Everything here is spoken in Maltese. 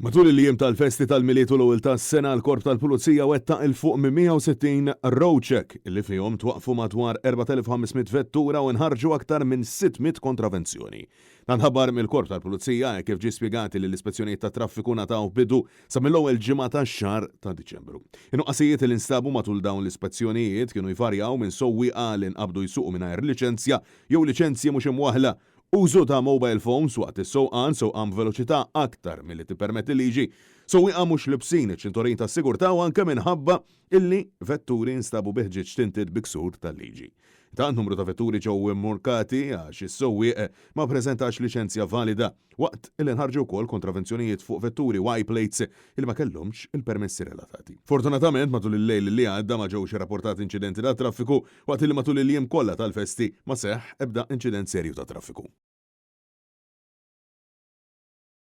Matul il-jiem tal-festi tal-miliet u l-ewwel tas-sena l-Korp tal-Pulizija wettaq il-fuq minn 160 road check illi fihom twaqfu madwar 4500 vettura u nħarġu aktar minn 600 kontravenzjoni. Nħabbar mill-Korp tal-Pulizija kif ġie spjegati li l-ispezzjonijiet tat traffiku nataw bidu sa mill-ewwel ġimgħa tax-xahar ta' Diċembru. In-nuqqasijiet li nstabu matul dawn l-ispezzjonijiet kienu jvarjaw minn sowwieqa li nqabdu jsuqu mingħajr liċenzja jew liċenzji mhux imwaħla. Użu ta' mobile phones waqt is-sewqan veloċità aktar milli tippermetti liġi. Sewwieqa mhux libsin iċ-ċinturin tas-sigurtà u anke minħabba illi vetturi nstabu biħġieġ tinted biksur tal-liġi. Ta' numru ta' vetturi ġew immurkati għax is-sewwieq ma ppreżentax liċenzja valida waqt illi nħarġu wkoll kontravenzjonijiet fuq vetturi Y plates il ma kellhomx il-permessi relatati. Fortunatament matul il-lejl li għadda ma ġewx irrapportati inċidenti ta' traffiku waqt li matul il-jiem kollha tal-festi ma seħħ ebda inċident serju ta' traffiku.